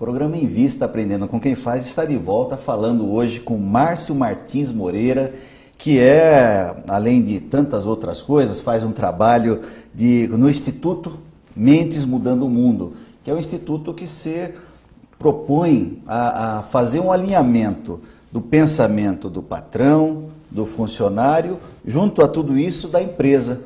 Programa Invista Aprendendo com Quem Faz está de volta falando hoje com Márcio Martins Moreira, que além de tantas outras coisas, faz um trabalho no Instituto Mentes Mudando o Mundo, que é um instituto que se propõe a fazer um alinhamento do pensamento do patrão, do funcionário, junto a tudo isso da empresa.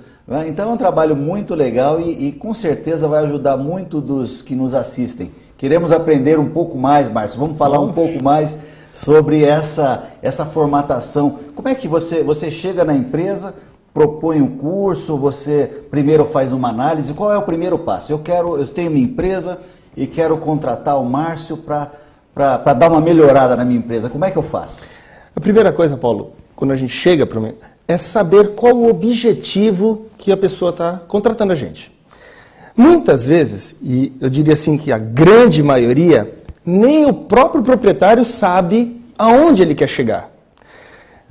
Então é um trabalho muito legal e com certeza vai ajudar muito dos que nos assistem. Queremos aprender um pouco mais, Márcio, vamos falar um pouco mais sobre essa formatação. Como é que você chega na empresa, propõe um curso, você primeiro faz uma análise, qual é o primeiro passo? Eu tenho minha empresa e quero contratar o Márcio para dar uma melhorada na minha empresa. Como é que eu faço? A primeira coisa, Paulo, quando a gente chega para mim, é saber qual o objetivo que a pessoa está contratando a gente. Muitas vezes, e eu diria assim que a grande maioria, nem o próprio proprietário sabe aonde ele quer chegar.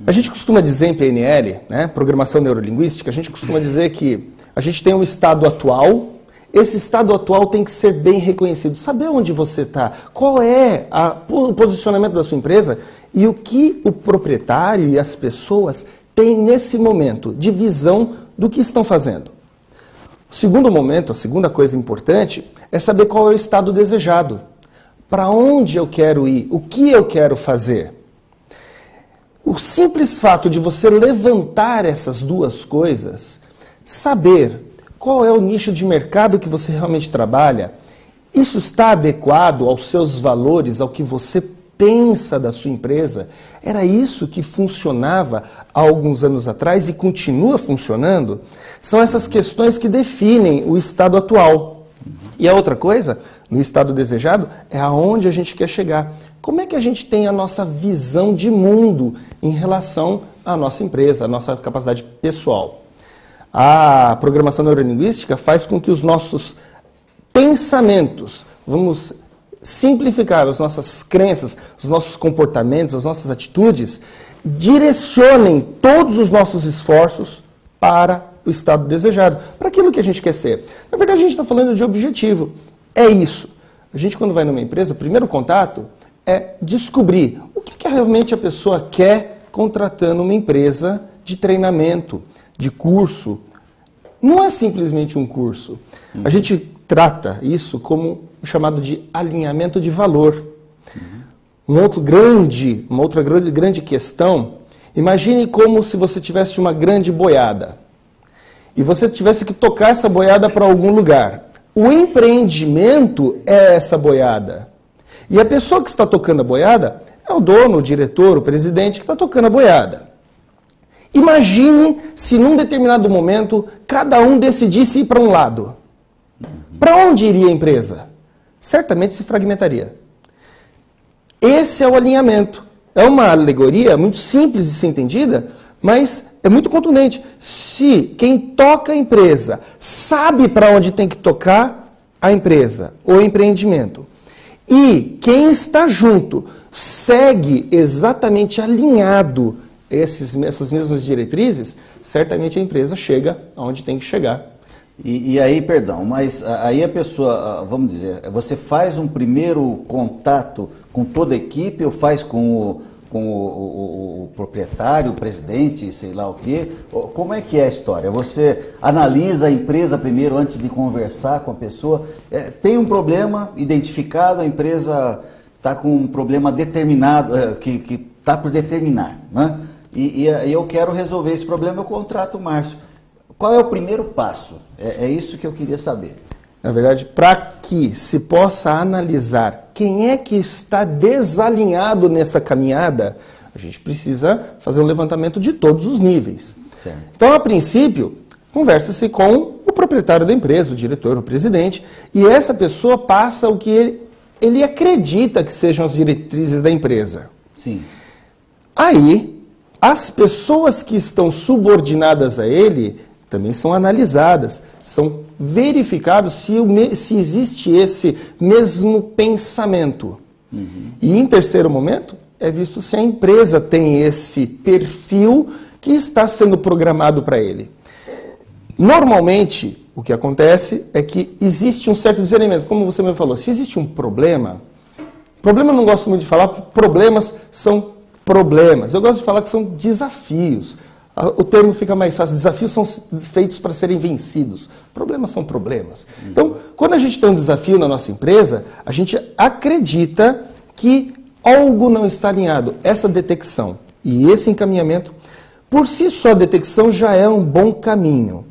A gente costuma dizer em PNL, né, Programação Neurolinguística, a gente costuma dizer que a gente tem um estado atual, esse estado atual tem que ser bem reconhecido, saber onde você está, qual é o posicionamento da sua empresa e o que o proprietário e as pessoas têm nesse momento de visão do que estão fazendo. O segundo momento, a segunda coisa importante, é saber qual é o estado desejado. Para onde eu quero ir? O que eu quero fazer? O simples fato de você levantar essas duas coisas, saber qual é o nicho de mercado que você realmente trabalha, isso está adequado aos seus valores, ao que você pensa da sua empresa? Era isso que funcionava há alguns anos atrás e continua funcionando? São essas questões que definem o estado atual. E a outra coisa, no estado desejado, é aonde a gente quer chegar. Como é que a gente tem a nossa visão de mundo em relação à nossa empresa, à nossa capacidade pessoal? A programação neurolinguística faz com que os nossos pensamentos, vamos simplificar as nossas crenças, os nossos comportamentos, as nossas atitudes, direcionem todos os nossos esforços para o estado desejado, para aquilo que a gente quer ser. Na verdade, a gente está falando de objetivo. É isso. A gente, quando vai numa empresa, o primeiro contato é descobrir o que realmente a pessoa quer contratando uma empresa de treinamento, de curso. Não é simplesmente um curso. A gente trata isso como o chamado de alinhamento de valor. Uma outra grande questão, imagine como se você tivesse uma grande boiada e você tivesse que tocar essa boiada para algum lugar. O empreendimento é essa boiada. E a pessoa que está tocando a boiada é o dono, o diretor, o presidente que está tocando a boiada. Imagine se num determinado momento cada um decidisse ir para um lado. Para onde iria a empresa? Certamente se fragmentaria. Esse é o alinhamento. É uma alegoria muito simples de ser entendida, mas é muito contundente. Se quem toca a empresa sabe para onde tem que tocar a empresa, o empreendimento, e quem está junto segue exatamente alinhado essas mesmas diretrizes, certamente a empresa chega aonde tem que chegar. E aí, perdão, mas aí a pessoa, vamos dizer, você faz um primeiro contato com toda a equipe ou faz com o proprietário, o presidente, sei lá o quê? Como é que é a história? Você analisa a empresa primeiro antes de conversar com a pessoa? Tem um problema identificado, a empresa está com um problema determinado, que está por determinar, né? E eu quero resolver esse problema, eu contrato o Márcio. Qual é o primeiro passo? É isso que eu queria saber. Na verdade, para que se possa analisar quem é que está desalinhado nessa caminhada, a gente precisa fazer um levantamento de todos os níveis. Certo. Então, a princípio, conversa-se com o proprietário da empresa, o diretor, o presidente, e essa pessoa passa o que ele acredita que sejam as diretrizes da empresa. Sim. Aí, as pessoas que estão subordinadas a ele também são analisadas, são verificados se existe esse mesmo pensamento. E em terceiro momento, é visto se a empresa tem esse perfil que está sendo programado para ele. Normalmente, o que acontece é que existe um certo discernimento. Como você me falou, se existe um problema, Problema eu não gosto muito de falar, porque problemas são problemas. Eu gosto de falar que são desafios. O termo fica mais fácil. Desafios são feitos para serem vencidos. Problemas são problemas. Então, quando a gente tem um desafio na nossa empresa, a gente acredita que algo não está alinhado. Essa detecção e esse encaminhamento, por si só, a detecção já é um bom caminho.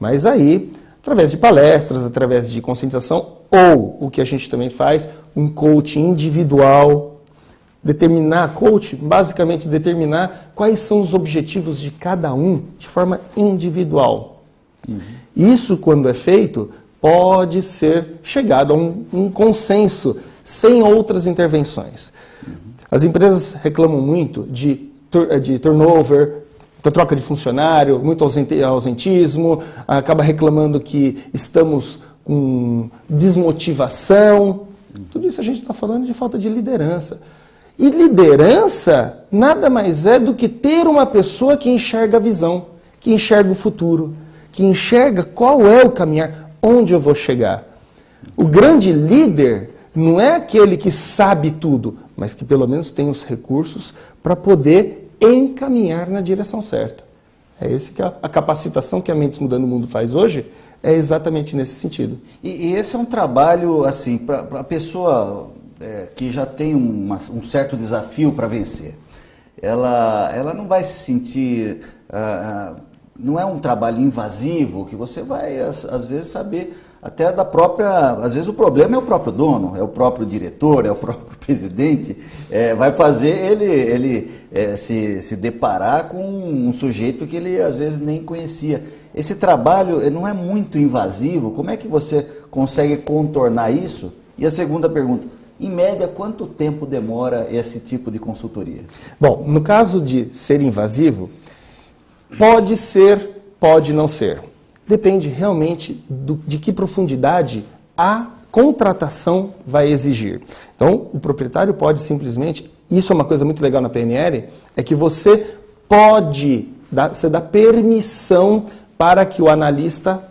Mas aí, através de palestras, através de conscientização, ou o que a gente também faz, um coaching individual, basicamente determinar quais são os objetivos de cada um de forma individual. Isso, quando é feito, pode ser chegado a um consenso, sem outras intervenções. As empresas reclamam muito de turnover, da troca de funcionário, muito ausentismo, acaba reclamando que estamos com desmotivação. Tudo isso a gente está falando de falta de liderança. E liderança nada mais é do que ter uma pessoa que enxerga a visão, que enxerga o futuro, que enxerga qual é o caminhar, onde eu vou chegar. O grande líder não é aquele que sabe tudo, mas que pelo menos tem os recursos para poder encaminhar na direção certa. É esse que a capacitação que a Mentes Mudando o Mundo faz hoje, é exatamente nesse sentido. E esse é um trabalho, assim, para a pessoa que já tem um certo desafio para vencer. Ela não vai se sentir... não é um trabalho invasivo, que você vai, às vezes, saber até da própria... Às vezes o problema é o próprio dono, é o próprio diretor, é o próprio presidente. Vai fazer ele se deparar com um sujeito que ele, às vezes, nem conhecia. Esse trabalho não é muito invasivo? Como é que você consegue contornar isso? E a segunda pergunta, em média, quanto tempo demora esse tipo de consultoria? Bom, no caso de ser invasivo, pode ser, pode não ser. Depende realmente de que profundidade a contratação vai exigir. Então, o proprietário pode simplesmente, isso é uma coisa muito legal na PNL, é que você dá permissão para que o analista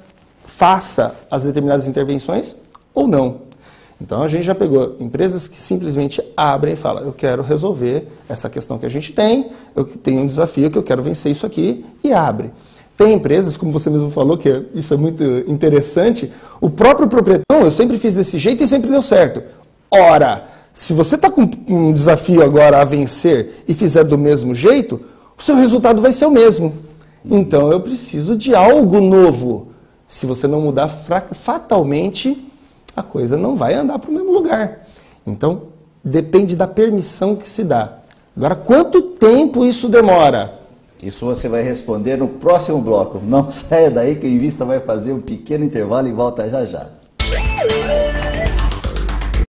faça as determinadas intervenções ou não. Então, a gente já pegou empresas que simplesmente abrem e falam, eu quero resolver essa questão que a gente tem, eu tenho um desafio que eu quero vencer isso aqui, e abre. Tem empresas, como você mesmo falou, que isso é muito interessante, o próprio proprietário, eu sempre fiz desse jeito e sempre deu certo. Ora, se você está com um desafio agora a vencer e fizer do mesmo jeito, o seu resultado vai ser o mesmo. Então, eu preciso de algo novo. Se você não mudar fatalmente, a coisa não vai andar para o mesmo lugar. Então, depende da permissão que se dá. Agora, quanto tempo isso demora? Isso você vai responder no próximo bloco. Não saia daí que o Invista vai fazer um pequeno intervalo e volta já já.